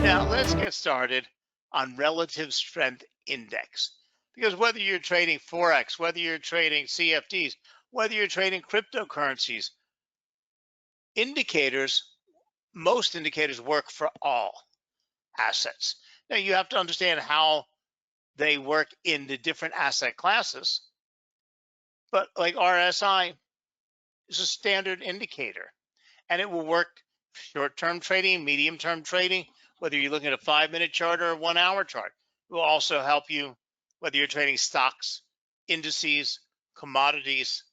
Now let's get started on relative strength index. Because whether you're trading Forex, whether you're trading CFDs, whether you're trading cryptocurrencies, indicators, most indicators work for all assets. Now you have to understand how they work in the different asset classes, but like RSI is a standard indicator and it will work short-term trading, medium-term trading, whether you're looking at a 5-minute chart or a 1-hour chart. It will also help you whether you're trading stocks, indices, commodities.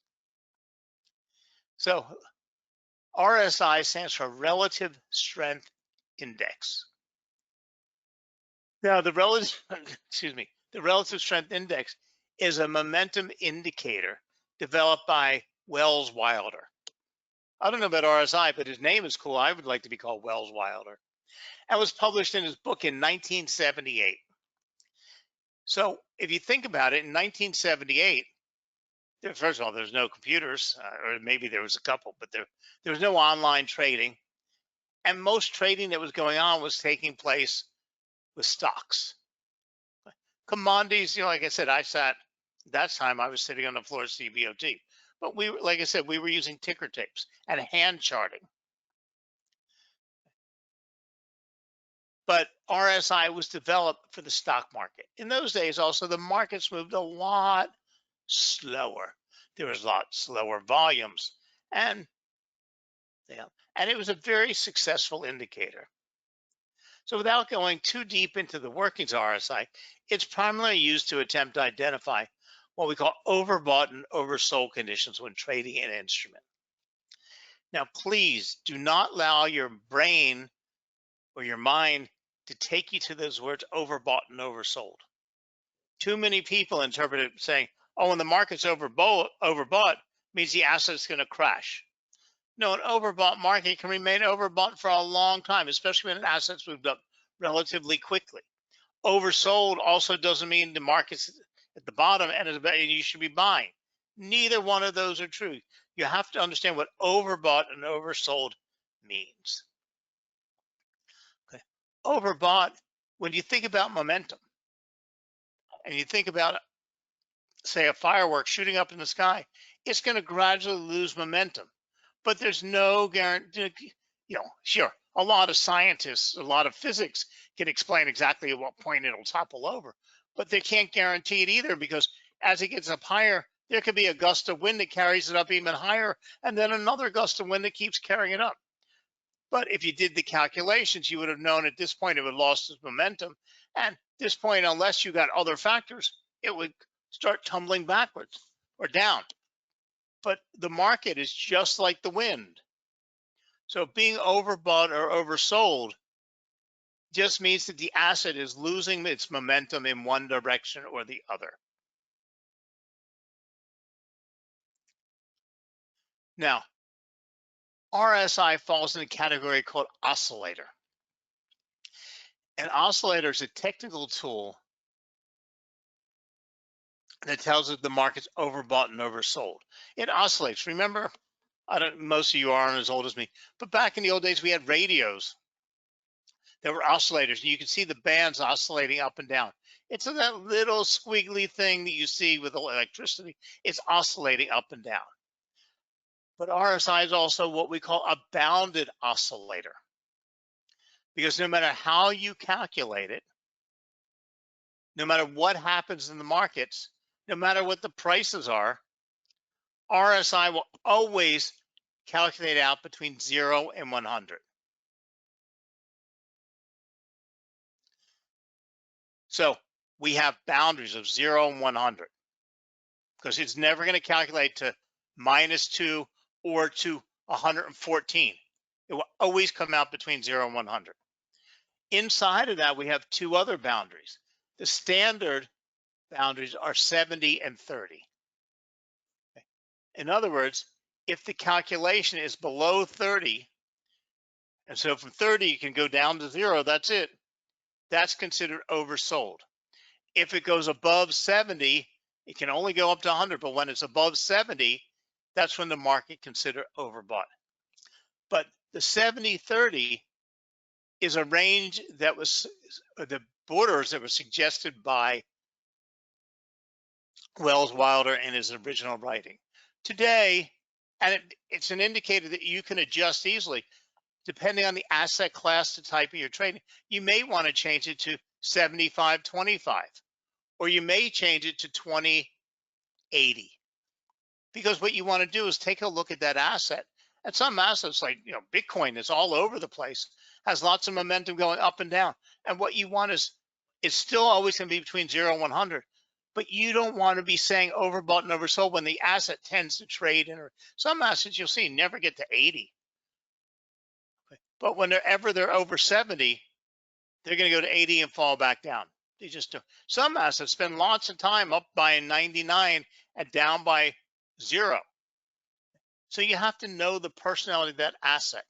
So RSI stands for Relative Strength Index. Now the relative, the Relative Strength Index is a momentum indicator developed by Wells Wilder. I don't know about RSI, but his name is cool. I would like to be called Wells Wilder. And was published in his book in 1978. So if you think about it, in 1978, first of all, there's no computers, or maybe there was a couple, but there was no online trading. And most trading that was going on was taking place with stocks. Commodities, like I said, that time I was sitting on the floor of CBOT. But like I said, we were using ticker tapes and hand charting. But RSI was developed for the stock market. In those days, also, the markets moved a lot slower. There was a lot slower volumes, and it was a very successful indicator. So without going too deep into the workings of RSI, it's primarily used to attempt to identify what we call overbought and oversold conditions when trading an instrument. Now, please do not allow your brain or your mind to take you to those words overbought and oversold. Too many people interpret it saying, oh, when the market's overbought means the asset's going to crash. No, an overbought market can remain overbought for a long time, especially when an asset's moved up relatively quickly. Oversold also doesn't mean the market's at the bottom and you should be buying. Neither one of those are true. You have to understand what overbought and oversold means. Okay. Overbought, when you think about momentum and you think about, say, a firework shooting up in the sky, it's going to gradually lose momentum. But there's no guarantee, sure, a lot of scientists, a lot of physics can explain exactly at what point it'll topple over, but they can't guarantee it either, because as it gets up higher, there could be a gust of wind that carries it up even higher, and then another gust of wind that keeps carrying it up. But if you did the calculations, you would have known at this point it would have lost its momentum. And at this point, unless you got other factors, it would start tumbling backwards or down. But the market is just like the wind. So being overbought or oversold just means that the asset is losing its momentum in one direction or the other. Now, RSI falls in a category called Oscillator. An oscillator is a technical tool that tells us the market's overbought and oversold. It oscillates. Remember, most of you aren't as old as me, but back in the old days, we had radios. There were oscillators, and you can see the bands oscillating up and down. It's that little squiggly thing that you see with electricity. It's oscillating up and down. But RSI is also what we call a bounded oscillator, because no matter how you calculate it, no matter what happens in the markets, no matter what the prices are, RSI will always calculate out between 0 and 100. So we have boundaries of 0 and 100, because it's never going to calculate to -2 or to 114. It will always come out between 0 and 100. Inside of that, we have two other boundaries. The standard boundaries are 70 and 30. Okay. In other words, if the calculation is below 30, and so from 30 you can go down to 0, that's it. That's considered oversold. If it goes above 70, it can only go up to 100, but when it's above 70, that's when the market considered overbought. But the 70-30 is a range that was the borders that were suggested by Wells Wilder in his original writing. Today, and it's an indicator that you can adjust easily depending on the asset class, the type of your trading. You may want to change it to 75-25, or you may change it to 20-80, because what you want to do is take a look at that asset. And some assets, like Bitcoin, is all over the place, has lots of momentum going up and down. And what you want is, it's still always going to be between 0 and 100. But you don't want to be saying overbought and oversold when the asset tends to trade in. Some assets you'll see never get to 80. But whenever they're over 70, they're going to go to 80 and fall back down. They just do. Some assets spend lots of time up by 99 and down by 0. So you have to know the personality of that asset,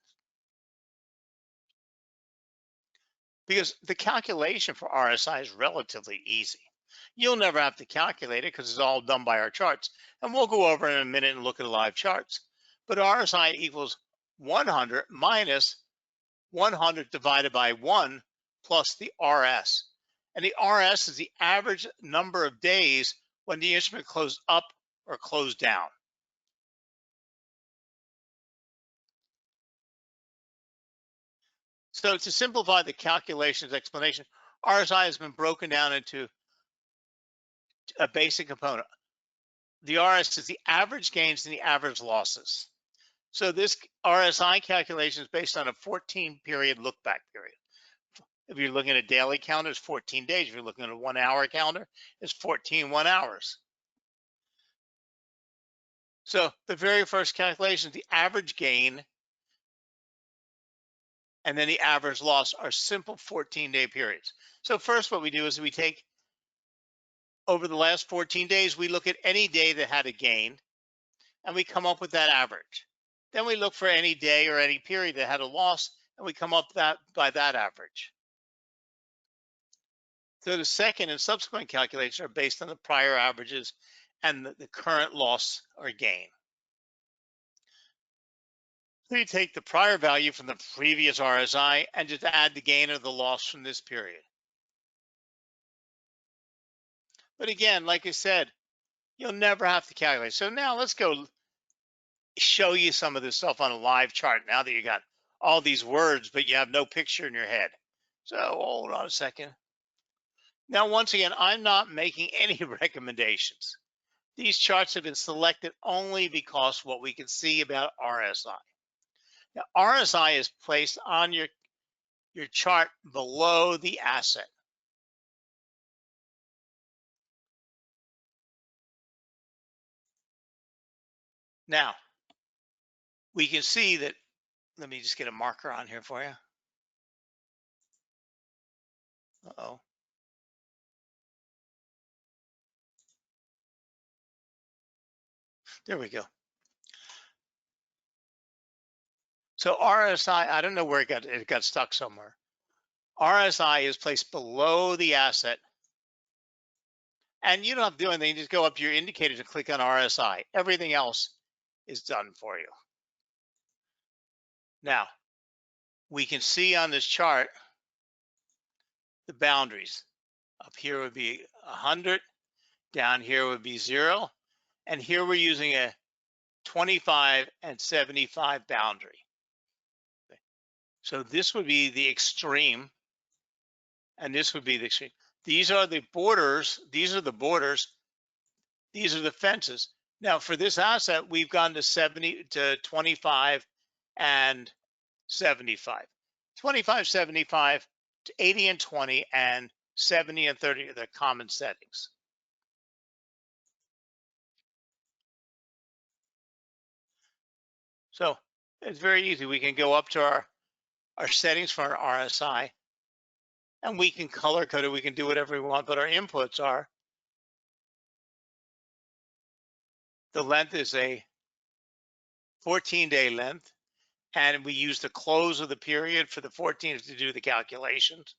because the calculation for RSI is relatively easy. You'll never have to calculate it because it's all done by our charts. And we'll go over in a minute and look at the live charts. But RSI equals 100 minus 100 divided by 1 plus the RS. And the RS is the average number of days when the instrument closed up or closed down. So to simplify the calculations explanation, RSI has been broken down into a basic component. The RS is the average gains and the average losses. So this RSI calculation is based on a 14-period look-back period. If you're looking at a daily calendar, it's 14 days. If you're looking at a 1-hour calendar, it's 14 1-hours. So the very first calculation, the average gain and then the average loss are simple 14-day periods. So first what we do is we take, over the last 14 days, we look at any day that had a gain and we come up with that average. Then we look for any day or any period that had a loss and we come up by that average. So the second and subsequent calculations are based on the prior averages and the current loss or gain. So you take the prior value from the previous RSI and just add the gain or the loss from this period. But again, like I said, you'll never have to calculate. So now let's go show you some of this stuff on a live chart now that you got all these words, but you have no picture in your head. So hold on a second. Now, once again, I'm not making any recommendations. These charts have been selected only because what we can see about RSI. Now, RSI is placed on your chart below the asset. Now, we can see that, let me just get a marker on here for you. Uh-oh. There we go. So RSI, I don't know where it got stuck somewhere. RSI is placed below the asset. And you don't have to do anything, just go up to your indicators and click on RSI. Everything else is done for you. Now, we can see on this chart the boundaries. Up here would be 100, down here would be 0, and here we're using a 25 and 75 boundary. So this would be the extreme, and this would be the extreme. These are the borders. These are the borders. These are the fences. Now, for this asset, we've gone to 25 and 75. 25, 75, to 80 and 20, and 70 and 30 are the common settings. So it's very easy. We can go up to our settings for our RSI, and we can color code it. We can do whatever we want, but our inputs are, the length is a 14-day length, and we use the close of the period for the 14th to do the calculations.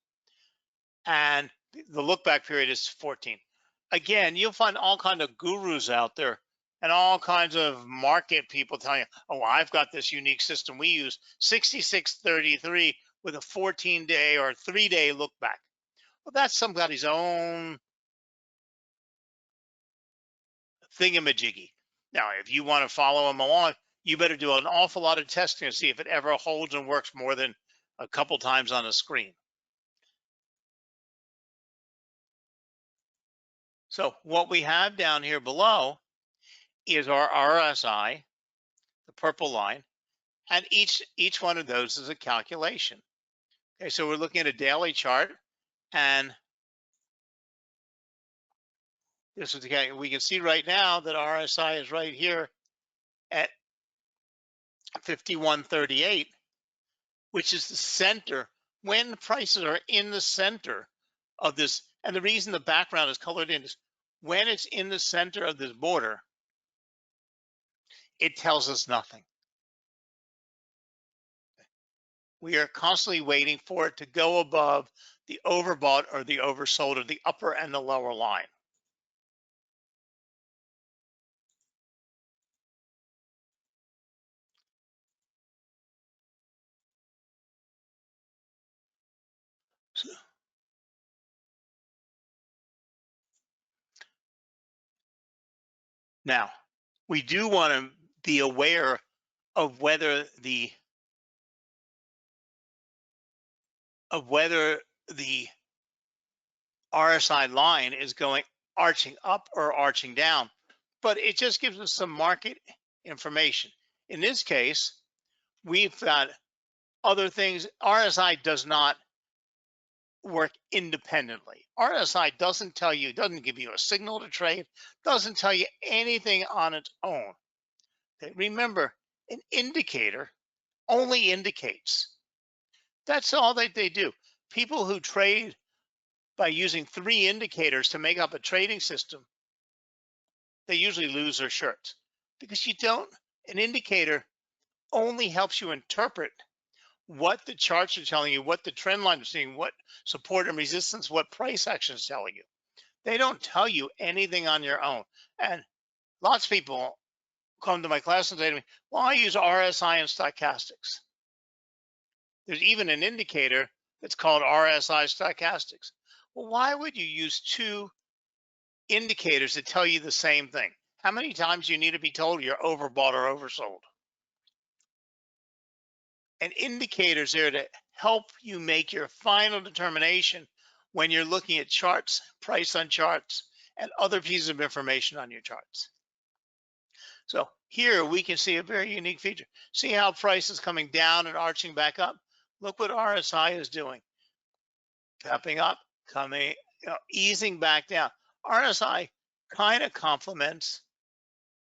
And the look back period is 14. Again, you'll find all kinds of gurus out there and all kinds of market people telling you, oh, I've got this unique system. We use 6633 with a 14-day or 3-day look back. Well, that's somebody's own thingamajiggy. Now, if you want to follow them along, you better do an awful lot of testing to see if it ever holds and works more than a couple times on a screen. So what we have down here below is our RSI, the purple line, and each one of those is a calculation. Okay, so we're looking at a daily chart, and this is the, we can see right now that RSI is right here at 5138, which is the center. When prices are in the center of this, and the reason the background is colored in is when it's in the center of this border, it tells us nothing. We are constantly waiting for it to go above the overbought or the oversold or the upper and the lower line. Now, we do want to be aware of whether the RSI line is going arching up or arching down, but it just gives us some market information. In this case, we've got other things. RSI does not work independently. RSI doesn't tell you, doesn't give you a signal to trade, doesn't tell you anything on its own. Okay, remember, an indicator only indicates. That's all that they do. People who trade by using 3 indicators to make up a trading system, they usually lose their shirts, because an indicator only helps you interpret what the charts are telling you, what the trend line is saying, what support and resistance, what price action is telling you. They don't tell you anything on your own. And lots of people come to my class and say to me, well, I use RSI and stochastics. There's even an indicator that's called RSI stochastics. Well, why would you use 2 indicators that tell you the same thing? How many times do you need to be told you're overbought or oversold? An indicator is there to help you make your final determination when you're looking at charts, price on charts, and other pieces of information on your charts. So here we can see a very unique feature. See how price is coming down and arching back up? Look what RSI is doing. Capping up, coming, easing back down. RSI kind of complements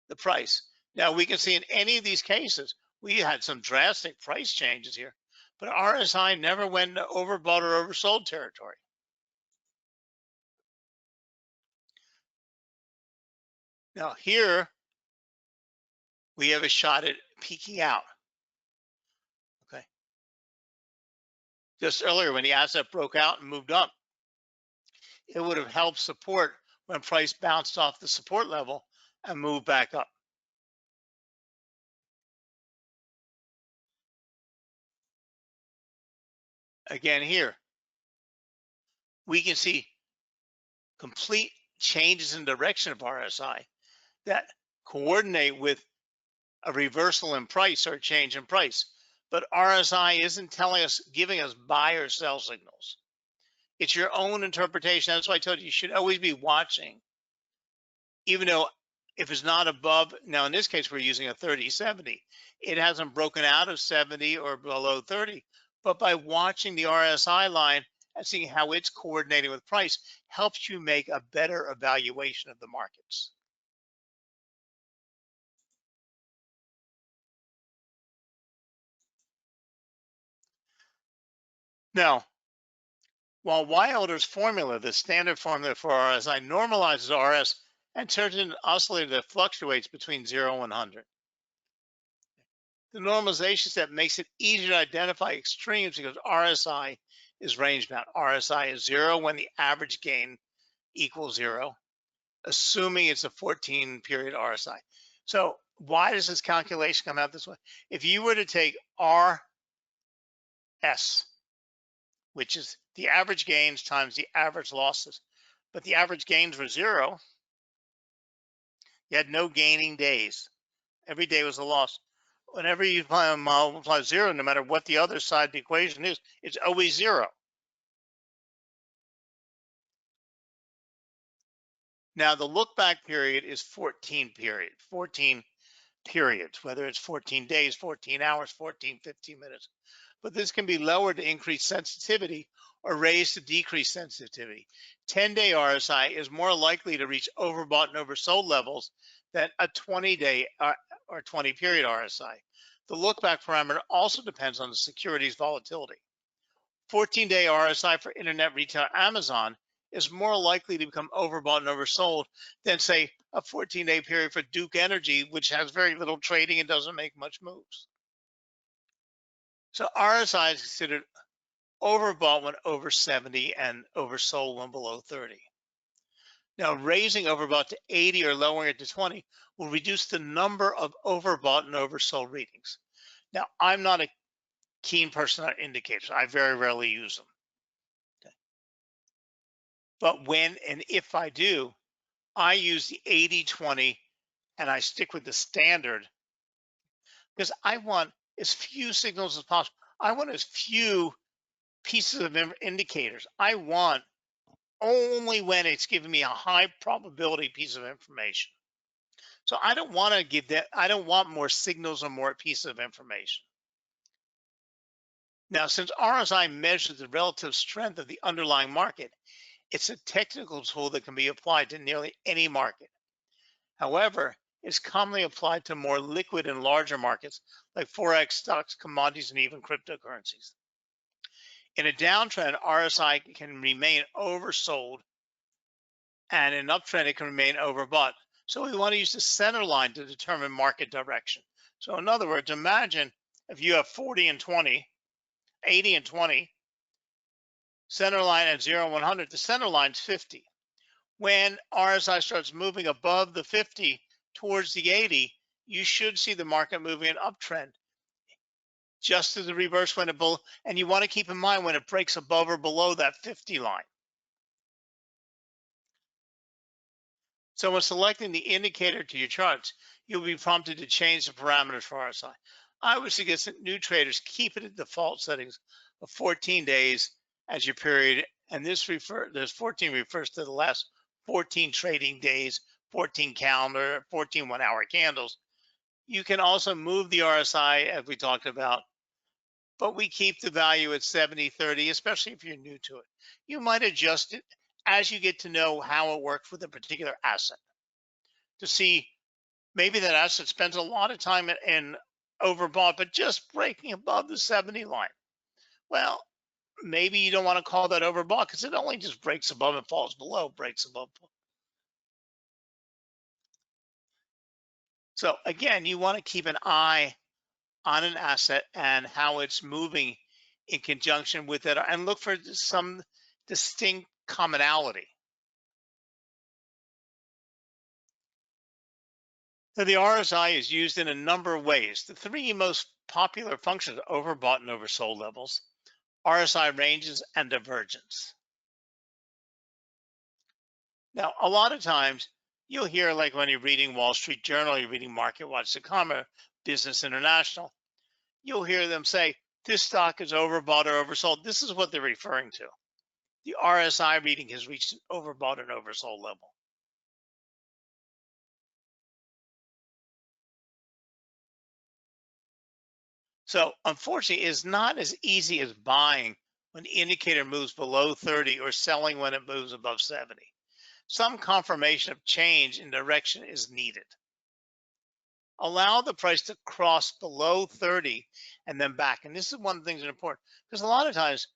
the price. Now we can see in any of these cases, we had some drastic price changes here, but RSI never went into overbought or oversold territory. Now here we have a shot at peaking out. Okay. Just earlier when the asset broke out and moved up, it would have helped support when price bounced off the support level and moved back up. Again here, we can see complete changes in direction of RSI that coordinate with a reversal in price or a change in price. But RSI isn't telling us, giving us buy or sell signals. It's your own interpretation. That's why I told you should always be watching, even though if it's not above, now in this case, we're using a 30-70. It hasn't broken out of 70 or below 30, but by watching the RSI line and seeing how it's coordinating with price helps you make a better evaluation of the markets. Now, while Wilder's formula, the standard formula for RSI, normalizes RS and turns into an oscillator that fluctuates between 0 and 100. The normalization step makes it easier to identify extremes because RSI is range bound. RSI is 0 when the average gain equals 0, assuming it's a 14-period RSI. So why does this calculation come out this way? If you were to take RS, which is the average gains times the average losses. But the average gains were 0. You had no gaining days. Every day was a loss. Whenever you multiply 0, no matter what the other side of the equation is, it's always 0. Now, the look back period is 14 periods, whether it's 14 days, 14 hours, 14, 15 minutes. But this can be lowered to increase sensitivity or raised to decrease sensitivity. 10-day RSI is more likely to reach overbought and oversold levels than a 20-day or 20-period RSI. The look back parameter also depends on the security's volatility. 14-day RSI for internet retailer Amazon is more likely to become overbought and oversold than, say, a 14-day period for Duke Energy, which has very little trading and doesn't make much moves. So RSI is considered overbought when over 70 and oversold when below 30. Now, raising overbought to 80 or lowering it to 20 will reduce the number of overbought and oversold readings. Now, I'm not a keen person on indicators. I very rarely use them. Okay. But when and if I do, I use the 80-20 and I stick with the standard because I want as few signals as possible. I want as few pieces of indicators. I want only when it's giving me a high probability piece of information. So I don't want to give that. I don't want more signals or more pieces of information. Now, since RSI measures the relative strength of the underlying market, it's a technical tool that can be applied to nearly any market. However, it's commonly applied to more liquid and larger markets like Forex, stocks, commodities, and even cryptocurrencies. In a downtrend, RSI can remain oversold, and in an uptrend, it can remain overbought. So we want to use the center line to determine market direction. So in other words, imagine if you have 40 and 20, 80 and 20, center line at 0 and 100, the center line is 50. When RSI starts moving above the 50 towards the 80, you should see the market moving an uptrend. Just as the reverse when it below, and you want to keep in mind when it breaks above or below that 50 line. So when selecting the indicator to your charts, you'll be prompted to change the parameters for RSI. I would suggest that new traders keep it at default settings of 14 days as your period, and this 14 refers to the last 14 trading days, 14 calendar, 14 one-hour candles. You can also move the RSI as we talked about, but we keep the value at 70-30, especially if you're new to it. You might adjust it as you get to know how it works with a particular asset to see maybe that asset spends a lot of time in overbought, but just breaking above the 70 line. Well, maybe you don't want to call that overbought because it only just breaks above and falls below, breaks above. So again, you want to keep an eye on an asset and how it's moving in conjunction with it and look for some distinct commonality. So the RSI is used in a number of ways. The three most popular functions are overbought and oversold levels, RSI ranges, and divergence. Now, a lot of times you'll hear, like when you're reading Wall Street Journal, you're reading Market Watch, Sycamore, Business International, you'll hear them say, this stock is overbought or oversold. This is what they're referring to. The RSI reading has reached an overbought and oversold level. So unfortunately, it's not as easy as buying when the indicator moves below 30 or selling when it moves above 70. Some confirmation of change in direction is needed. Allow the price to cross below 30 and then back. And this is one of the things that are important because a lot of times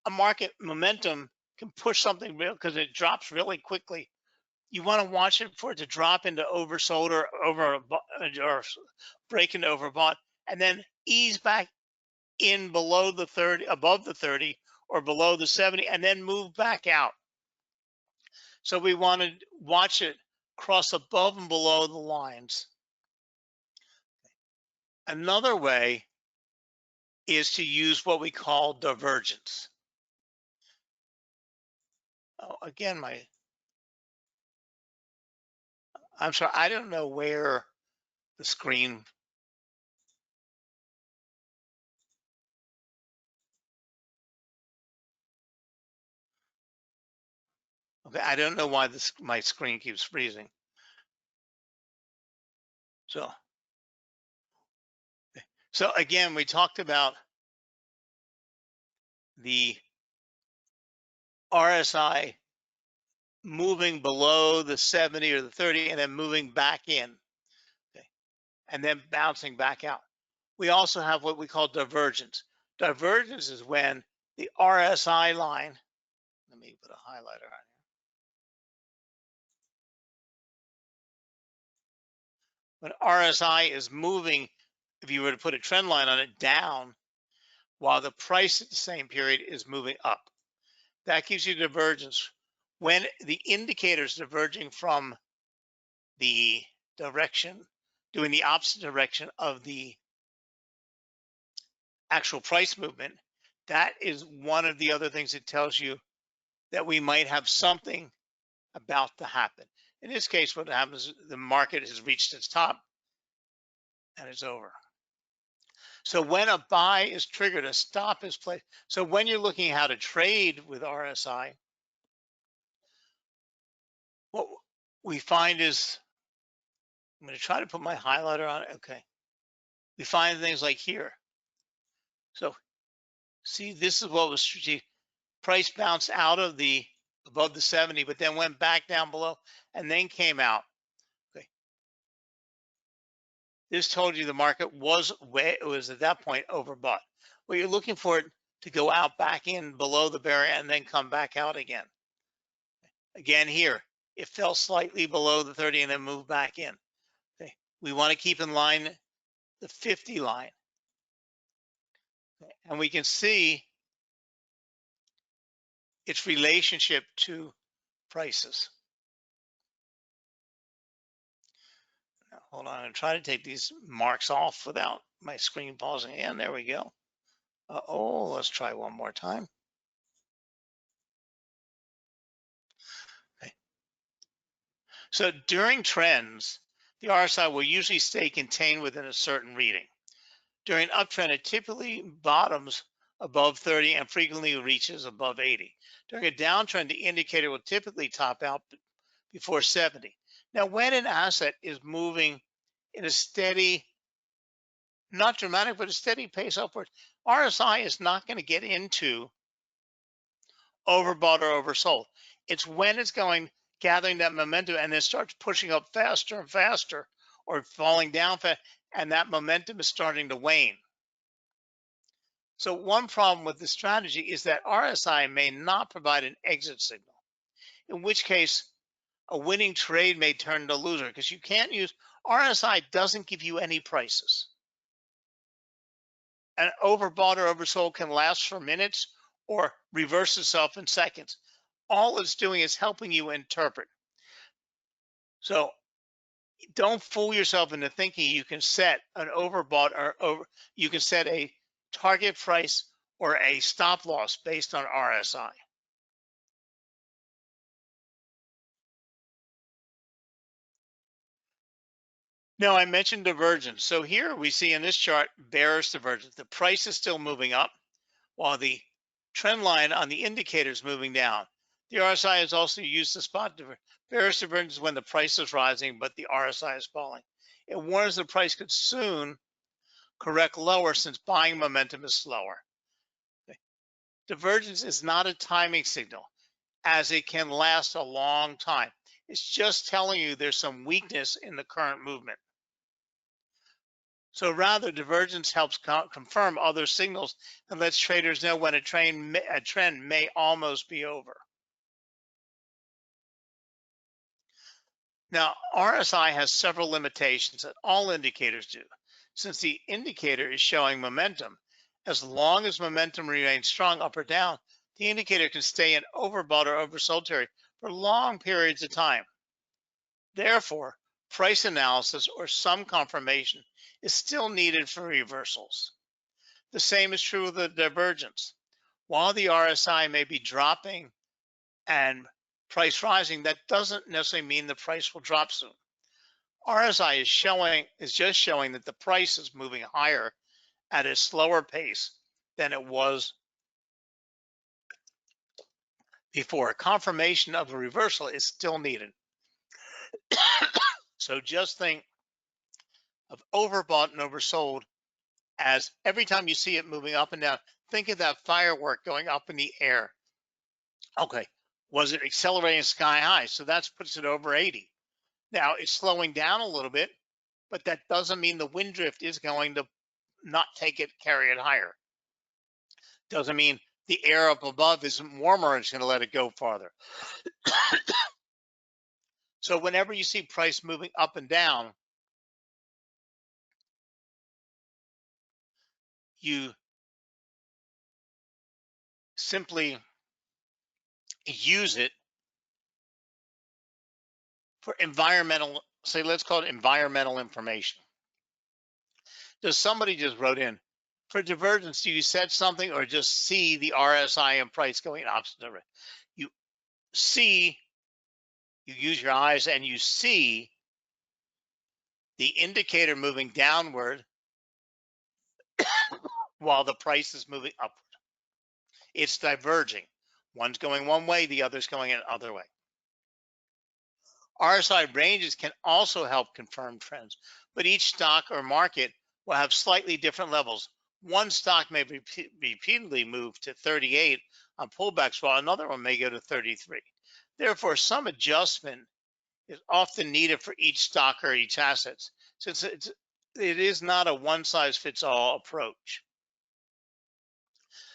a market momentum can push something real because it drops really quickly. You want to watch it for it to drop into oversold or break into overbought and then ease back in below the 30, above the 30 or below the 70 and then move back out. So we want to watch it cross above and below the lines. Another way is to use what we call divergence. Oh, again, I'm sorry, I don't know where the screen. Okay, I don't know why my screen keeps freezing. So again, we talked about the RSI moving below the 70 or the 30 and then moving back in, okay, and then bouncing back out. We also have what we call divergence. Divergence is when the RSI line, let me put a highlighter on here. When RSI is moving, if you were to put a trend line on it, down, while the price at the same period is moving up. That gives you divergence. When the indicator is diverging from the direction, doing the opposite direction of the actual price movement, that is one of the other things that tells you that we might have something about to happen. In this case, what happens is the market has reached its top and it's over. So when a buy is triggered, a stop is placed. So when you're looking how to trade with RSI, what we find is, I'm going to try to put my highlighter on it. Okay. We find things like here. So see, this is what was strategic. Price bounced out of the above the 70, but then went back down below and then came out. Okay. This told you the market was at that point overbought. Well, you're looking for it to go out back in below the barrier and then come back out again. Again here, it fell slightly below the 30 and then moved back in. Okay. We want to keep in line the 50 line. Okay. And we can see its relationship to prices. Now, hold on, I'm trying to take these marks off without my screen pausing again. There we go. Oh, let's try one more time. Okay. So during trends, the RSI will usually stay contained within a certain reading. During uptrend, it typically bottoms above 30 and frequently reaches above 80. During a downtrend, the indicator will typically top out before 70. Now, when an asset is moving in a steady, not dramatic, but a steady pace upwards, RSI is not going to get into overbought or oversold. It's when it's gathering that momentum and then starts pushing up faster and faster or falling down fast, and that momentum is starting to wane. So one problem with this strategy is that RSI may not provide an exit signal, in which case a winning trade may turn to loser because you can't use RSI doesn't give you any prices. An overbought or oversold can last for minutes or reverse itself in seconds. All it's doing is helping you interpret. So don't fool yourself into thinking you can set an overbought or you can set a target price or a stop loss based on RSI. Now, I mentioned divergence. So here we see in this chart, bearish divergence. The price is still moving up while the trend line on the indicator is moving down. The RSI is also used to spot bearish divergence when the price is rising, but the RSI is falling. It warns the price could soon correct lower since buying momentum is slower. Okay. Divergence is not a timing signal as it can last a long time. It's just telling you there's some weakness in the current movement. So rather, divergence helps confirm other signals and lets traders know when a trend may almost be over. Now, RSI has several limitations that all indicators do. Since the indicator is showing momentum, as long as momentum remains strong up or down, the indicator can stay in overbought or oversold territory for long periods of time. Therefore, price analysis or some confirmation is still needed for reversals. The same is true with the divergence. While the RSI may be dropping and price rising, that doesn't necessarily mean the price will drop soon. RSI is just showing that the price is moving higher at a slower pace than it was before. Confirmation of a reversal is still needed. So just think of overbought and oversold as every time you see it moving up and down, think of that firework going up in the air. Okay, was it accelerating sky high? So that puts it over 80. Now it's slowing down a little bit, but that doesn't mean the wind drift is going to not carry it higher. Doesn't mean the air up above isn't warmer and it's going to let it go farther. So whenever you see price moving up and down, you simply use it for environmental, say, let's call it environmental information. Does somebody just wrote in, for divergence, do you set something or just see the RSI and price going opposite direction? You see, you use your eyes and you see the indicator moving downward while the price is moving upward. It's diverging. One's going one way, the other's going another way. RSI ranges can also help confirm trends, but each stock or market will have slightly different levels. One stock may repeatedly move to 38 on pullbacks, while another one may go to 33. Therefore, some adjustment is often needed for each stock or each asset, since it is not a one-size-fits-all approach.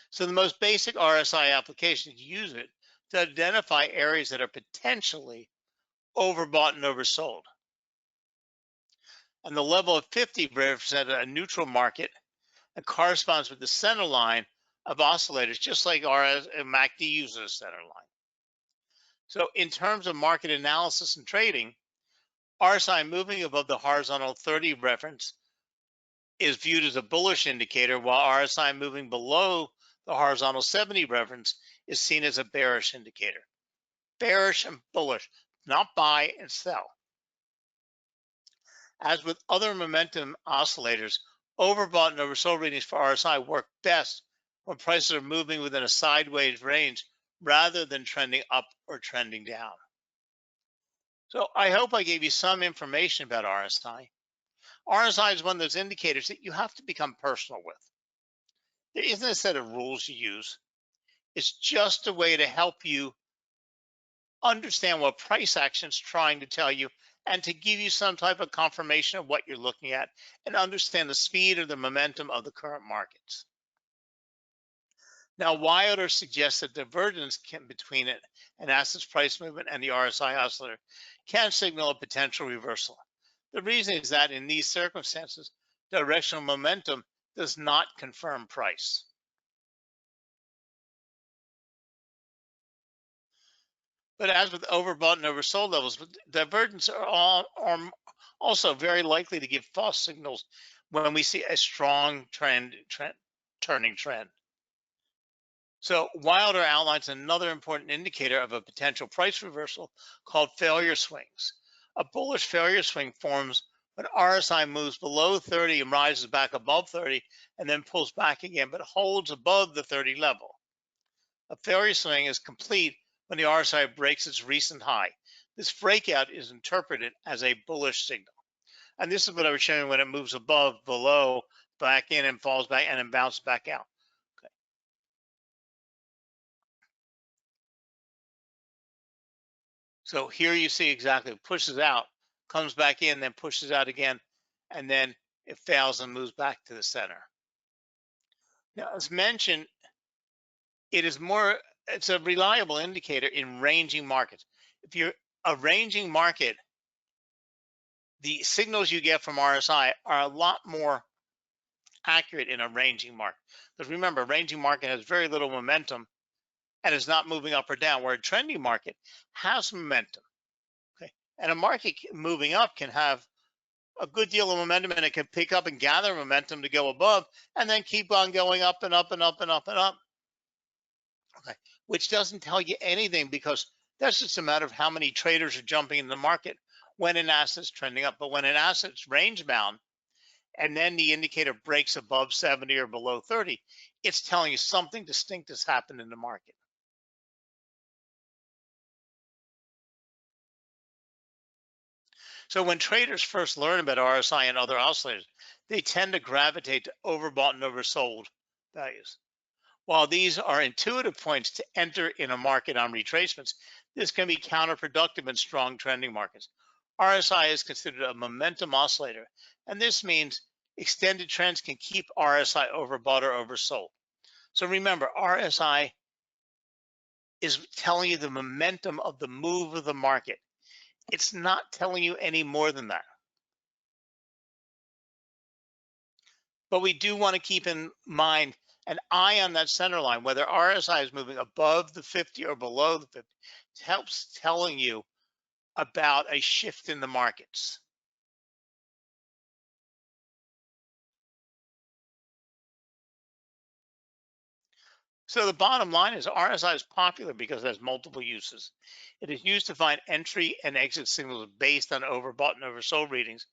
So the most basic RSI applications use it to identify areas that are potentially overbought and oversold. And the level of 50 represents a neutral market and corresponds with the center line of oscillators, just like MACD uses a center line. So in terms of market analysis and trading, RSI moving above the horizontal 30 reference is viewed as a bullish indicator, while RSI moving below the horizontal 70 reference is seen as a bearish indicator. Bearish and bullish, not buy and sell. As with other momentum oscillators, overbought and oversold readings for RSI work best when prices are moving within a sideways range rather than trending up or trending down. So I hope I gave you some information about RSI. RSI is one of those indicators that you have to become personal with. There isn't a set of rules you use. It's just a way to help you understand what price action is trying to tell you and to give you some type of confirmation of what you're looking at and understand the speed or the momentum of the current markets. Now, Wilder suggests that divergence between an asset's price movement and the RSI oscillator can signal a potential reversal. The reason is that in these circumstances, directional momentum does not confirm price. But as with overbought and oversold levels, divergence are also very likely to give false signals when we see a strong turning trend. So Wilder outlines another important indicator of a potential price reversal called failure swings. A bullish failure swing forms when RSI moves below 30 and rises back above 30 and then pulls back again, but holds above the 30 level. A failure swing is complete when the RSI breaks its recent high. This breakout is interpreted as a bullish signal. And this is what I was showing when it moves above, below, back in and falls back and then bounces back out. Okay. So here you see exactly, it pushes out, comes back in, then pushes out again, and then it fails and moves back to the center. Now, as mentioned, it's a reliable indicator in ranging markets. If you're a ranging market, the signals you get from RSI are a lot more accurate in a ranging market. Because remember, a ranging market has very little momentum and is not moving up or down, where a trending market has momentum. Okay, and a market moving up can have a good deal of momentum, and it can pick up and gather momentum to go above and then keep on going up and up and up and up and up. Okay, which doesn't tell you anything because that's just a matter of how many traders are jumping in the market when an asset's trending up. But when an asset's range bound and then the indicator breaks above 70 or below 30, it's telling you something distinct has happened in the market. So when traders first learn about RSI and other oscillators, they tend to gravitate to overbought and oversold values. While these are intuitive points to enter in a market on retracements, this can be counterproductive in strong trending markets. RSI is considered a momentum oscillator, and this means extended trends can keep RSI overbought or oversold. So remember, RSI is telling you the momentum of the move of the market. It's not telling you any more than that. But we do want to keep in mind an eye on that center line, whether RSI is moving above the 50 or below the 50. It helps telling you about a shift in the markets. So the bottom line is RSI is popular because it has multiple uses. It is used to find entry and exit signals based on overbought and oversold readings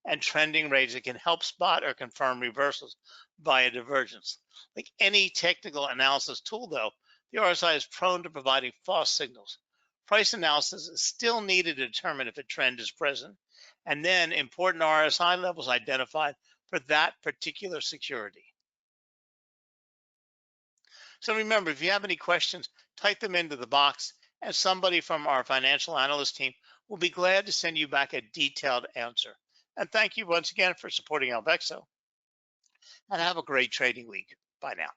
and trending ranges. It can help spot or confirm reversals via divergence. Like any technical analysis tool, though, the RSI is prone to providing false signals. Price analysis is still needed to determine if a trend is present, and then important RSI levels identified for that particular security. So remember, if you have any questions, type them into the box and somebody from our financial analyst team will be glad to send you back a detailed answer. And thank you once again for supporting Alvexo, and have a great trading week. Bye now.